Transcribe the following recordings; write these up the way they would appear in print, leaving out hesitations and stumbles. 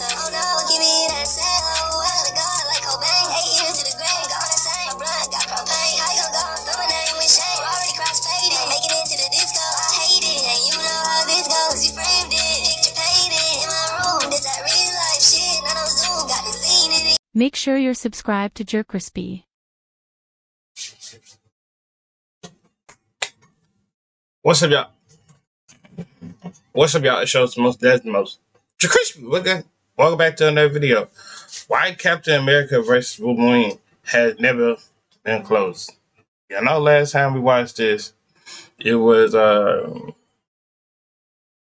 myself. Oh no, give me that sound. Oh, I gotta go like Cobain. 8 years to the grave, gone insane. My blood got propane. How you gon' go and throw my name with shame? Already cross-faded, making it to the disco. I hate it, and you know how this goes. You framed it, picture painted in my room. This that real life shit, none of Zoom, got the scene in it. Make sure you're subscribed to JerCrispy. What's up, y'all? What's up, y'all? It shows the most, that's the most. JerCrispy, welcome back to another video. Why Captain America vs. Wolverine has never been closed. I know last time we watched this, it was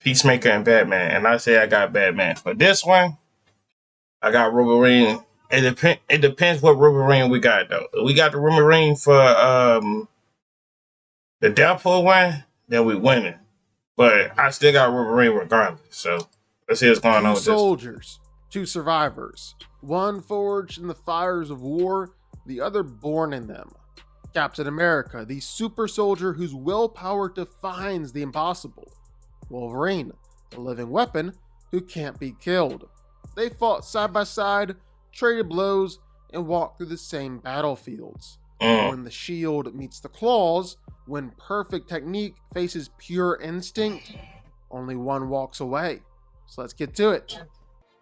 Peacemaker and Batman, and I say I got Batman. For this one, I got Wolverine. It depends what Wolverine we got, though. If we got the Wolverine for the Deadpool one, then we winning. But I still got Wolverine regardless. So let's see what's going on with this. 2 soldiers, 2 survivors, one forged in the fires of war, the other born in them. Captain America, the super soldier whose willpower defines the impossible. Wolverine, the living weapon who can't be killed. They fought side by side, traded blows, and walked through the same battlefields. When the shield meets the claws, when perfect technique faces pure instinct, only one walks away. So let's get to it.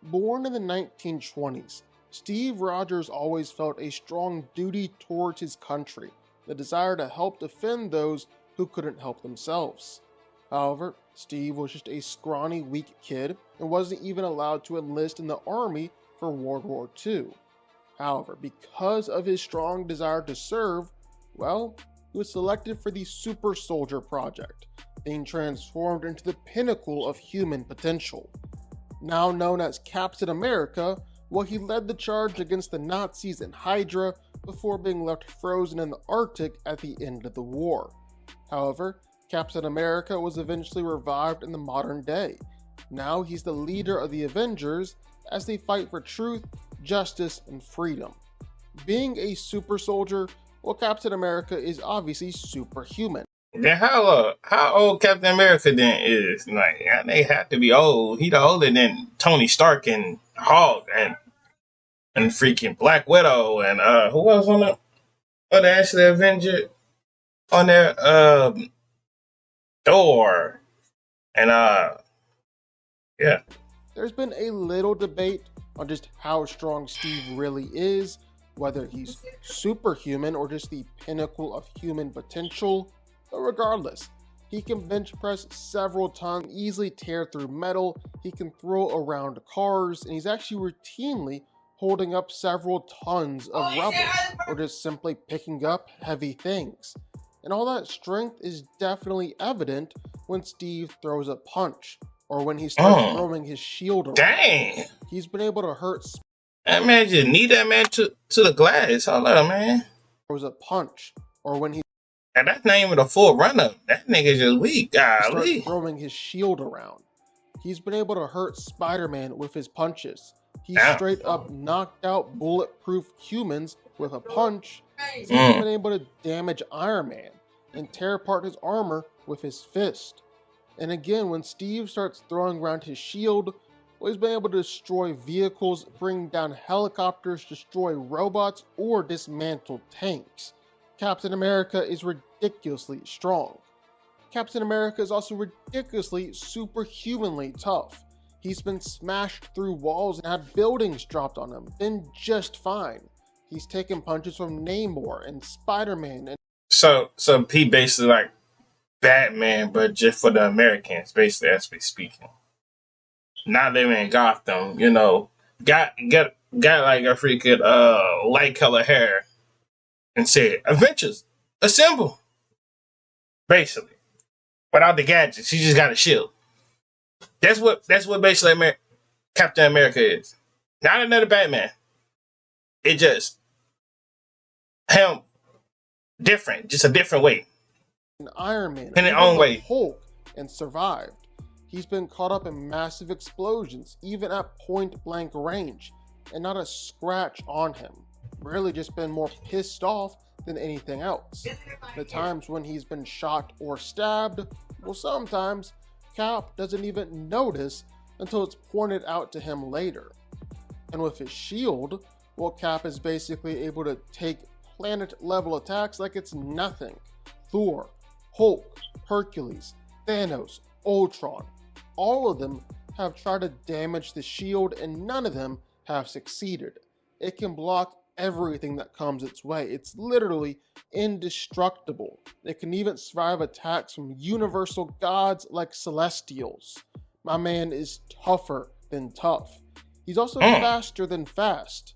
Born in the 1920s, Steve Rogers always felt a strong duty towards his country, the desire to help defend those who couldn't help themselves. However, Steve was just a scrawny, weak kid and wasn't even allowed to enlist in the army for World War II. However, because of his strong desire to serve, well, he was selected for the Super Soldier Project, being transformed into the pinnacle of human potential. Now known as Captain America, well, he led the charge against the Nazis and Hydra before being left frozen in the Arctic at the end of the war. However, Captain America was eventually revived in the modern day. Now he's the leader of the Avengers as they fight for truth, justice, and freedom. Being a super soldier, well, Captain America is obviously superhuman. Then how old Captain America then is? Like, they have to be old. He's older than Tony Stark and Hulk and freaking Black Widow and who else on the other Ashley Avenger on there? Thor and yeah. There's been a little debate on just how strong Steve really is, whether he's superhuman or just the pinnacle of human potential. But regardless, he can bench press several tons, easily tear through metal, he can throw around cars, and he's actually routinely holding up several tons of rubble, or just simply picking up heavy things. And all that strength is definitely evident when Steve throws a punch, or when he starts throwing his shield around. Dang! He's been able to hurt. That man just need that man to the glass. Hold up, man. Throws a punch, or when he. And that's not even a full run-up. That nigga's just weak. Starts Golly. throwing his shield around. He's been able to hurt Spider-Man with his punches. He's straight up knocked out bulletproof humans with a punch. He's even been able to damage Iron Man and tear apart his armor with his fist. And again, when Steve starts throwing around his shield, well, he's been able to destroy vehicles, bring down helicopters, destroy robots, or dismantle tanks. Captain America is ridiculously strong. Captain America is also ridiculously superhumanly tough. He's been smashed through walls and had buildings dropped on him, been just fine. He's taken punches from Namor and Spider-Man. And So he basically like Batman, but just for the Americans, basically, as we speaking. Not living in Gotham, you know, got like a freaking light color hair, and said, "Avengers, assemble." Basically, without the gadgets, he just got a shield. That's what basically Captain America is. Not another Batman. It just him different, just a different way. Iron Man In their own way. Hulk, and survived. He's been caught up in massive explosions, even at point blank range, and not a scratch on him. Really just been more pissed off than anything else. The times when he's been shot or stabbed, well, sometimes Cap doesn't even notice until it's pointed out to him later. And with his shield, well, Cap is basically able to take planet-level attacks like it's nothing. Thor, Hulk, Hercules, Thanos, Ultron, all of them have tried to damage the shield and none of them have succeeded. It can block everything that comes its way. It's literally indestructible. It can even survive attacks from universal gods like Celestials. My man is tougher than tough. He's also faster than fast.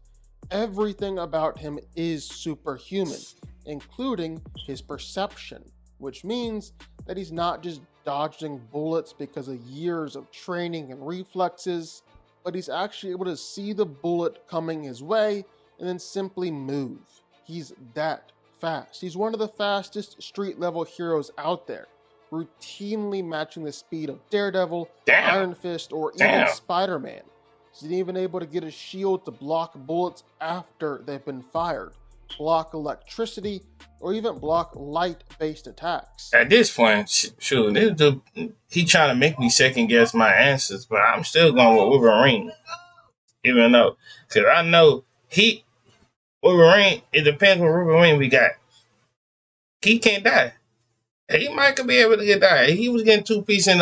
Everything about him is superhuman, including his perception, which means that he's not just dodging bullets because of years of training and reflexes, but he's actually able to see the bullet coming his way and then simply move. He's that fast. He's one of the fastest street-level heroes out there, routinely matching the speed of Daredevil, Iron Fist, or even Spider-Man. He's even able to get a shield to block bullets after they've been fired, block electricity, or even block light-based attacks. At this point, shoot, this dude, he trying to make me second-guess my answers, but I'm still going with Wolverine. Even though, because I know Wolverine, it depends what Wolverine we got. He can't die. He might could be able to get die. He was getting 2-piece in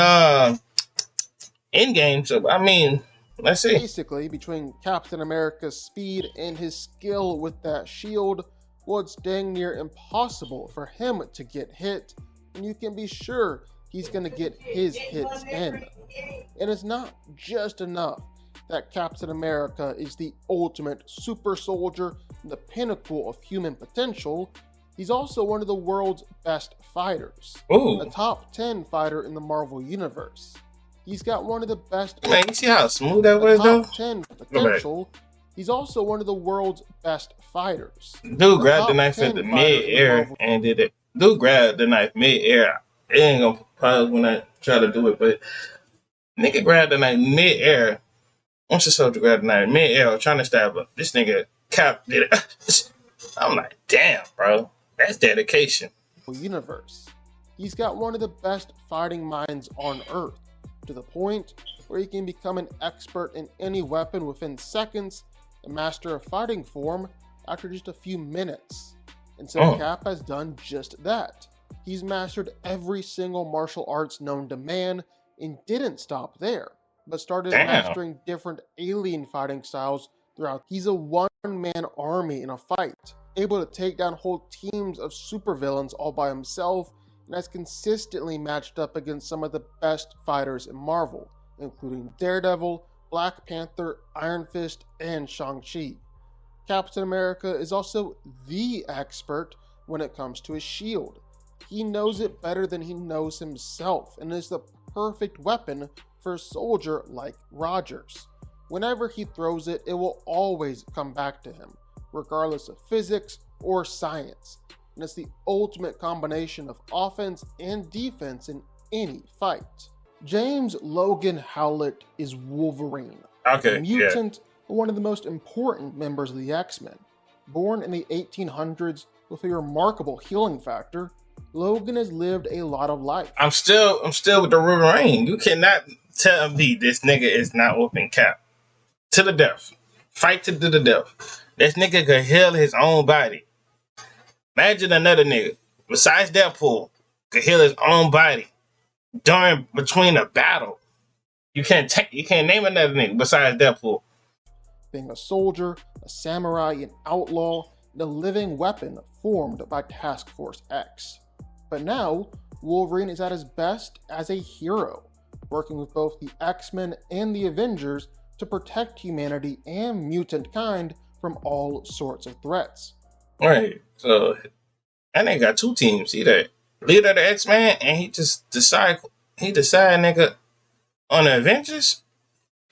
Endgame, so I mean, let's see. Basically, between Captain America's speed and his skill with that shield, well, it's dang near impossible for him to get hit, and you can be sure he's going to get his hits in. And it's not just enough that Captain America is the ultimate super soldier, the pinnacle of human potential. He's also one of the world's best fighters, a top 10 fighter in the Marvel Universe. He's got one of the best. Man, you see how smooth that was, though? Top 10 potential. He's also one of the world's best fighters. Dude grabbed the knife at the mid-air and did it. Dude grabbed the knife mid-air. It ain't gonna pause when I try to do it, but nigga grabbed the knife mid-air. Once the soldier grabbed the knife mid-air trying to stab him, this nigga Cap did it. I'm like, damn, bro. That's dedication. Universe. He's got one of the best fighting minds on Earth, to the point where he can become an expert in any weapon within seconds and master a fighting form after just a few minutes. And so Cap has done just that. He's mastered every single martial arts known to man and didn't stop there, but started mastering different alien fighting styles throughout. He's a one-man army in a fight, able to take down whole teams of supervillains all by himself, and has consistently matched up against some of the best fighters in Marvel, including Daredevil, Black Panther, Iron Fist, and Shang-Chi. Captain America is also the expert when it comes to his shield. He knows it better than he knows himself, and is the perfect weapon for a soldier like Rogers. Whenever he throws it, it will always come back to him, regardless of physics or science. And it's the ultimate combination of offense and defense in any fight. James Logan Howlett is Wolverine, a mutant, one of the most important members of the X-Men. Born in the 1800s with a remarkable healing factor, Logan has lived a lot of life. I'm still with the Wolverine. You cannot tell me this nigga is not whooping Cap to the death. Fight to the death. This nigga could heal his own body. Imagine another nigga besides Deadpool could heal his own body between a battle. You can't name another nigga besides Deadpool. Being a soldier, a samurai, an outlaw, and a living weapon formed by Task Force X. But now, Wolverine is at his best as a hero, working with both the X-Men and the Avengers to protect humanity and mutant kind from all sorts of threats. Right, so that nigga got two teams. He the leader of the X-Men, and he decide nigga on the Avengers.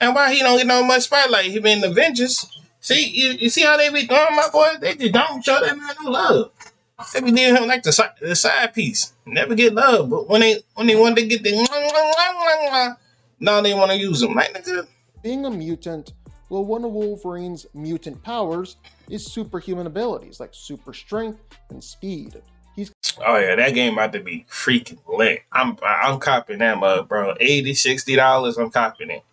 And why he don't get no much spotlight? He been in the Avengers. See, you see how they be doing, my boy? They just don't show that man no love. They be leaving him like the side piece. Never get love, but when they want to get the now they want to use him. Like, nigga. Being a mutant, well, one of Wolverine's mutant powers is superhuman abilities like super strength and speed. Oh yeah, that game about to be freaking lit. I'm copying that mug, bro. $80, $60, I'm copying it.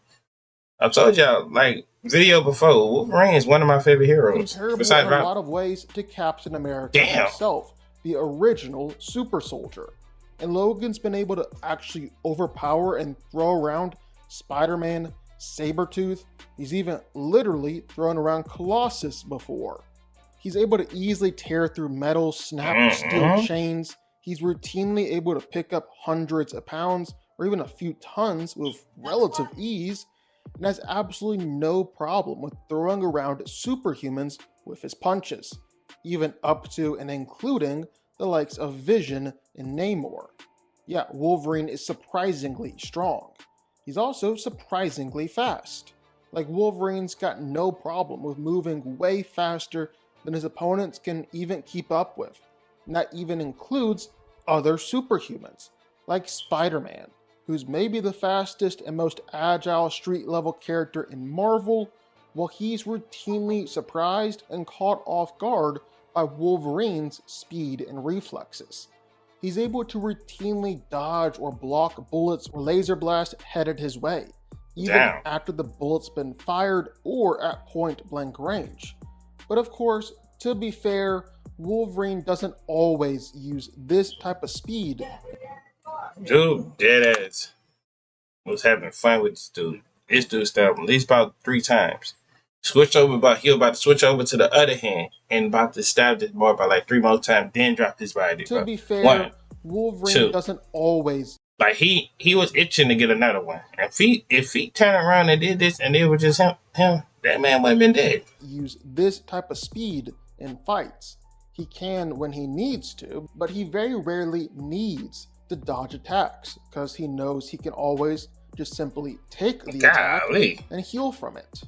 I told y'all, like, video before. Wolverine is one of my favorite heroes. Comparable Besides in a Rob. lot of ways to Captain America Damn. himself, the original super soldier. And Logan's been able to actually overpower and throw around Spider-Man, Sabretooth. He's even literally thrown around Colossus before. He's able to easily tear through metal, snap steel chains. He's routinely able to pick up hundreds of pounds or even a few tons with relative ease, and has absolutely no problem with throwing around superhumans with his punches, even up to and including the likes of Vision and Namor. Yeah, Wolverine is surprisingly strong. He's also surprisingly fast. Like, Wolverine's got no problem with moving way faster than his opponents can even keep up with. And that even includes other superhumans, like Spider-Man, who's maybe the fastest and most agile street-level character in Marvel, while he's routinely surprised and caught off guard by Wolverine's speed and reflexes. He's able to routinely dodge or block bullets or laser blasts headed his way, even after the bullet's been fired or at point-blank range. But of course, to be fair, Wolverine doesn't always use this type of speed. Dude, deadass was having fun with this dude. This dude stabbed him at least about 3 times. He was about to switch over to the other hand and about to stab this boy by like 3 more times, then drop his body. To be fair, Wolverine doesn't always. Like he was itching to get another one. If he turned around and did this and it was just him, that man would have been dead. Use this type of speed in fights. He can when he needs to, but he very rarely needs to dodge attacks because he knows he can always just simply take the attack and heal from it.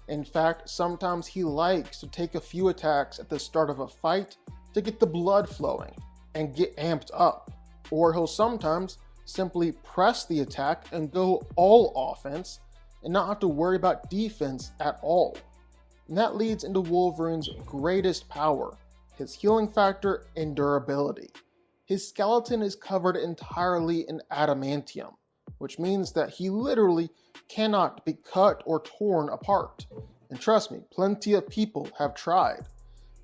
In fact, sometimes he likes to take a few attacks at the start of a fight to get the blood flowing and get amped up, or he'll sometimes simply press the attack and go all offense and not have to worry about defense at all. And that leads into Wolverine's greatest power, his healing factor and durability. His skeleton is covered entirely in adamantium, which means that he literally cannot be cut or torn apart. And trust me, plenty of people have tried.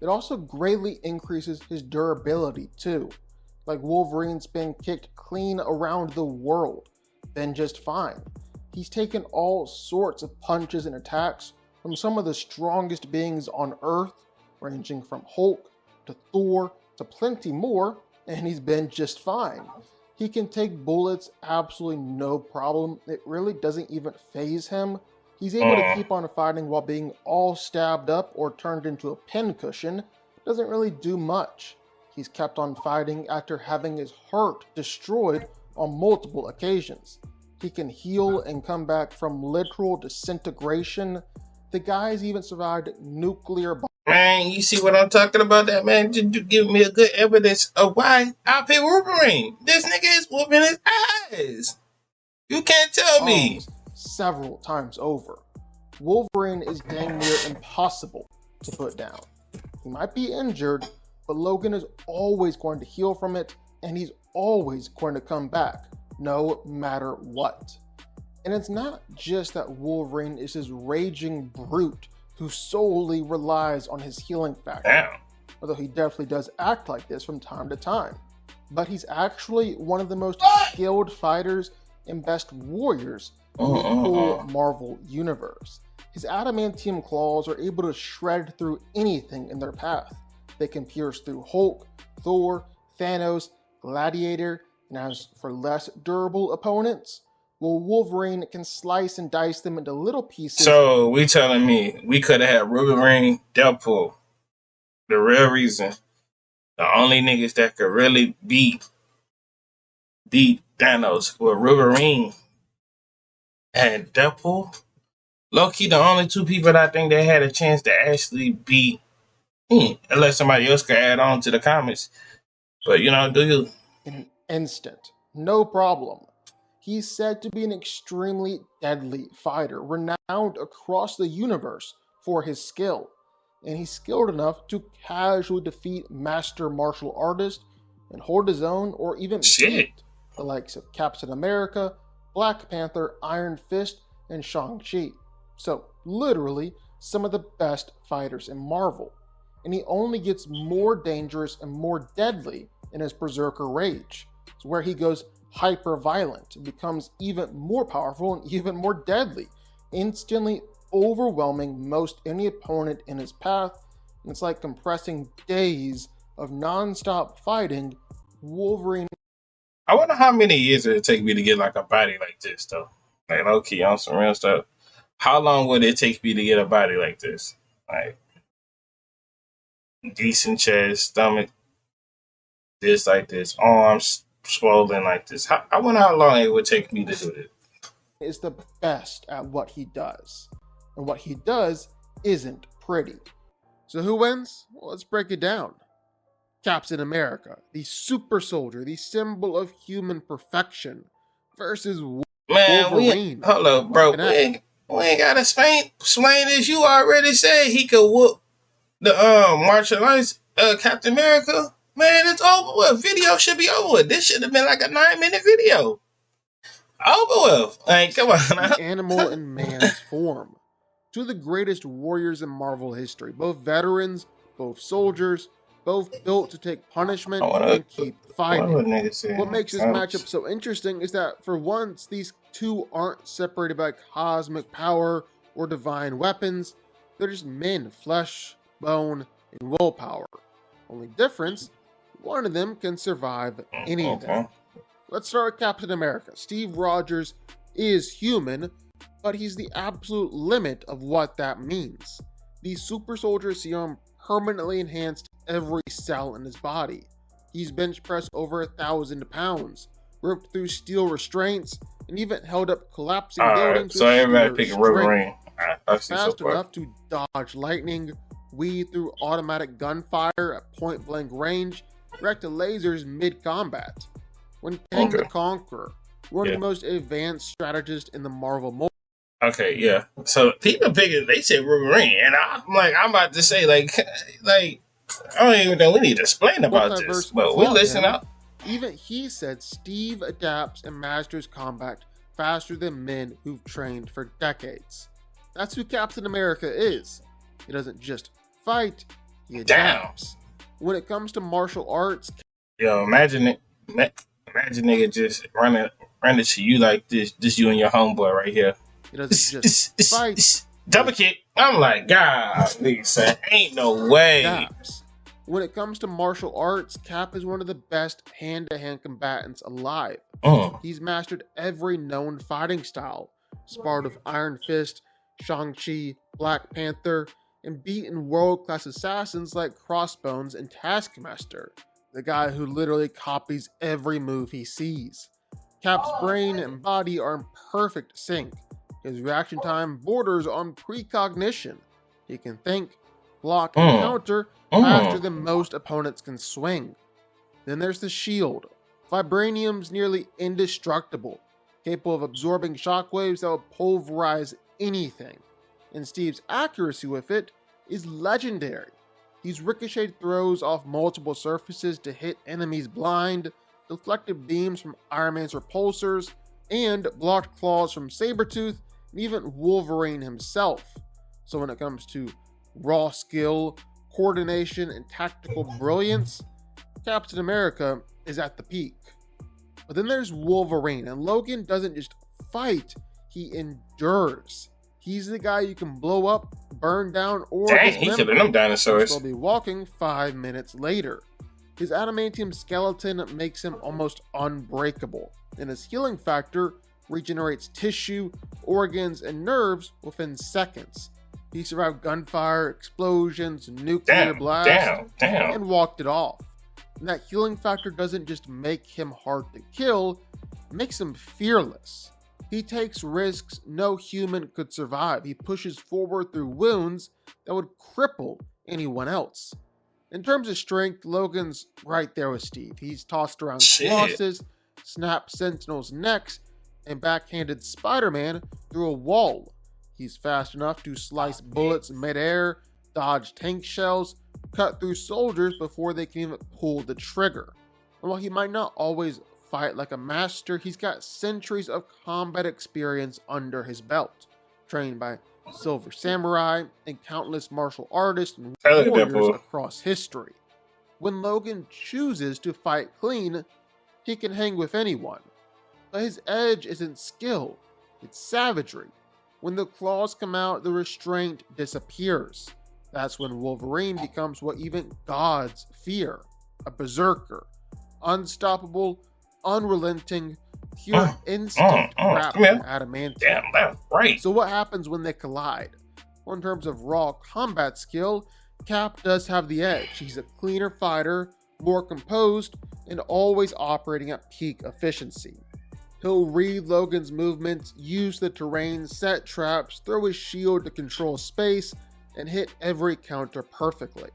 It also greatly increases his durability too. Like, Wolverine's been kicked clean around the world, been just fine. He's taken all sorts of punches and attacks from some of the strongest beings on Earth, ranging from Hulk to Thor to plenty more, and he's been just fine. He can take bullets absolutely no problem. It really doesn't even faze him. He's able to keep on fighting while being all stabbed up or turned into a pincushion. Doesn't really do much. He's kept on fighting after having his heart destroyed on multiple occasions. He can heal and come back from literal disintegration. The guy's even survived nuclear bombs. Man, you see what I'm talking about? That man, did you give me a good evidence of why I pick Wolverine? This nigga is whooping his ass. You can't tell me. Several times over. Wolverine is dang near impossible to put down. He might be injured, but Logan is always going to heal from it, and he's always going to come back, no matter what. And it's not just that Wolverine is this raging brute who solely relies on his healing factor, although he definitely does act like this from time to time. But he's actually one of the most skilled fighters and best warriors in the whole Marvel universe. His adamantium claws are able to shred through anything in their path. They can pierce through Hulk, Thor, Thanos, Gladiator, and as for less durable opponents, well, Wolverine can slice and dice them into little pieces. So, we telling me we could have had Wolverine, Deadpool. The real reason. The only niggas that could really beat Thanos were Wolverine and Deadpool. Low-key, the only 2 people that I think that had a chance to actually beat unless somebody else could add on to the comments. But, do you? In an instant. No problem. He's said to be an extremely deadly fighter, renowned across the universe for his skill. And he's skilled enough to casually defeat master martial artists and hold his own or even beat the likes of Captain America, Black Panther, Iron Fist, and Shang-Chi. So, literally, some of the best fighters in Marvel. And he only gets more dangerous and more deadly in his Berserker Rage, where he goes hyper-violent and becomes even more powerful and even more deadly, instantly overwhelming most any opponent in his path. And it's like compressing days of non-stop fighting. Wolverine. I wonder how many years it would take me to get like a body like this, though. Like, low key on some real stuff. How long would it take me to get a body like this? Like, decent chest, stomach, this like this, arms swollen like this. I wonder how long it would take me to do this. Is the best at what he does. And what he does isn't pretty. So who wins? Well, let's break it down. Captain America, the super soldier, the symbol of human perfection, versus Wolverine. Hold up, bro. We ain't gotta explain this. You already said he could whoop the martial arts Captain America. Man, it's over with. Video should be over with. This should have been like a 9-minute video. Over with. Like, come on. The animal in man's form. Two of the greatest warriors in Marvel history. Both veterans, both soldiers, both built to take punishment and keep fighting. What makes this matchup so interesting is that for once, these two aren't separated by cosmic power or divine weapons. They're just men, flesh, bone, and willpower. Only difference, one of them can survive anything. Let's start with Captain America. Steve Rogers is human, but he's the absolute limit of what that means. The super soldier serum permanently enhanced every cell in his body. He's bench pressed over 1,000 pounds, ripped through steel restraints, and even held up collapsing buildings. So everybody picking Wolverine. Fast enough to dodge lightning, weave through automatic gunfire at point-blank range, react to lasers mid-combat. When Kang the Conqueror, one of the most advanced strategists in the Marvel movie. Okay, yeah. So people picking, they say Wolverine, and I'm about to say like I don't even know we need to explain about this, but we listen up. Even he said Steve adapts and masters combat faster than men who've trained for decades. That's who Captain America is. He doesn't just fight, he adapts. When it comes to martial arts, imagine nigga just running to you like this, just you and your homeboy right here. He doesn't just fight. Double kick. I'm like, God, nigga said, ain't no way. Adapts. When it comes to martial arts, Cap is one of the best hand-to-hand combatants alive. He's mastered every known fighting style, sparred with Iron Fist, Shang-Chi, Black Panther, and beaten world-class assassins like Crossbones and Taskmaster, the guy who literally copies every move he sees. Cap's brain and body are in perfect sync. His reaction time borders on precognition. He can think, block, and counter faster than most opponents can swing. Then there's the shield. Vibranium's nearly indestructible, capable of absorbing shockwaves that will pulverize anything. And Steve's accuracy with it is legendary. He's ricocheted throws off multiple surfaces to hit enemies blind, deflected beams from Iron Man's repulsors, and blocked claws from Sabretooth, and even Wolverine himself. So when it comes to raw skill, coordination, and tactical brilliance, Captain America is at the peak. But then there's Wolverine, and Logan doesn't just fight, he endures. He's the guy you can blow up, burn down, or he's killing them dinosaurs. He'll be walking 5 minutes later. His adamantium skeleton makes him almost unbreakable, and his healing factor regenerates tissue, organs, and nerves within seconds. He survived gunfire, explosions, nuclear blasts, and walked it off. And that healing factor doesn't just make him hard to kill, it makes him fearless. He takes risks no human could survive. He pushes forward through wounds that would cripple anyone else. In terms of strength, Logan's right there with Steve. He's tossed around Colossus, snapped Sentinels' necks, and backhanded Spider-Man through a wall. He's fast enough to slice bullets midair, dodge tank shells, cut through soldiers before they can even pull the trigger. And while he might not always fight like a master, he's got centuries of combat experience under his belt, trained by Silver Samurai, and countless martial artists and Hey, look at that warriors boy. across history. When Logan chooses to fight clean, he can hang with anyone. But his edge isn't skill, it's savagery. When the claws come out, the restraint disappears. That's when Wolverine becomes what even gods fear, a berserker. Unstoppable, unrelenting, pure instinct wrapped in adamantium. Damn, that's right. So what happens when they collide? Well, in terms of raw combat skill, Cap does have the edge. He's a cleaner fighter, more composed, and always operating at peak efficiency. He'll read Logan's movements, use the terrain, set traps, throw his shield to control space, and hit every counter perfectly.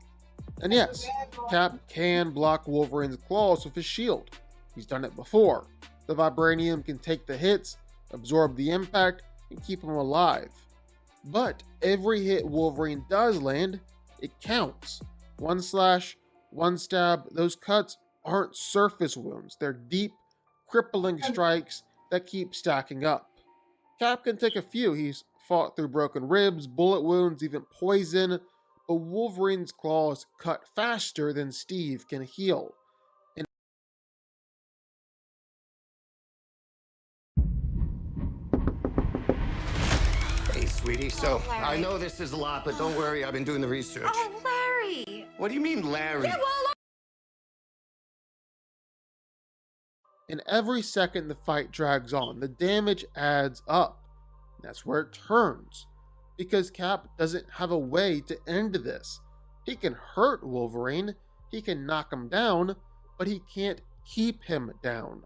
And yes, Cap can block Wolverine's claws with his shield. He's done it before. The vibranium can take the hits, absorb the impact, and keep him alive. But every hit Wolverine does land, it counts. One slash, one stab, those cuts aren't surface wounds. They're deep, crippling strikes that keep stacking up. Cap can take a few. He's fought through broken ribs, bullet wounds, even poison, but Wolverine's claws cut faster than Steve can heal. Hey, sweetie. So, Larry. I know this is a lot, but don't worry. I've been doing the research. Oh, Larry! What do you mean, Larry? Yeah, well, And every second the fight drags on, the damage adds up. That's where it turns. Because Cap doesn't have a way to end this. He can hurt Wolverine, he can knock him down, but he can't keep him down.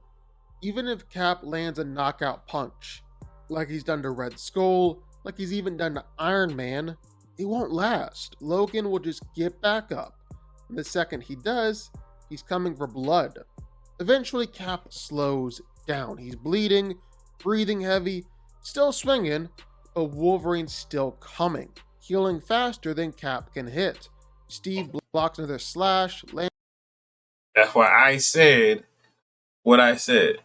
Even if Cap lands a knockout punch, like he's done to Red Skull, like he's even done to Iron Man, it won't last. Logan will just get back up. And the second he does, he's coming for blood. Eventually, Cap slows down. He's bleeding, breathing heavy, still swinging, but Wolverine's still coming, healing faster than Cap can hit. Steve blocks another slash, lands. That's why I said what I said.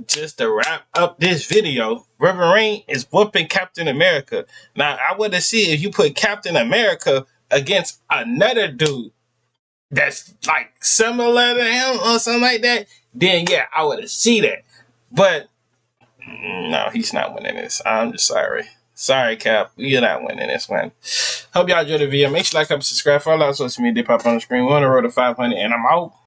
Just to wrap up this video, Wolverine is whooping Captain America. Now, I would have seen if you put Captain America against another dude that's like similar to him or something like that, then yeah, I would have seen that. But no, he's not winning this. I'm just sorry. Sorry, Cap. You're not winning this one. Hope y'all enjoyed the video. Make sure you like, comment, subscribe. Follow us on social media. Pop on the screen. We're on the road to 500, and I'm out.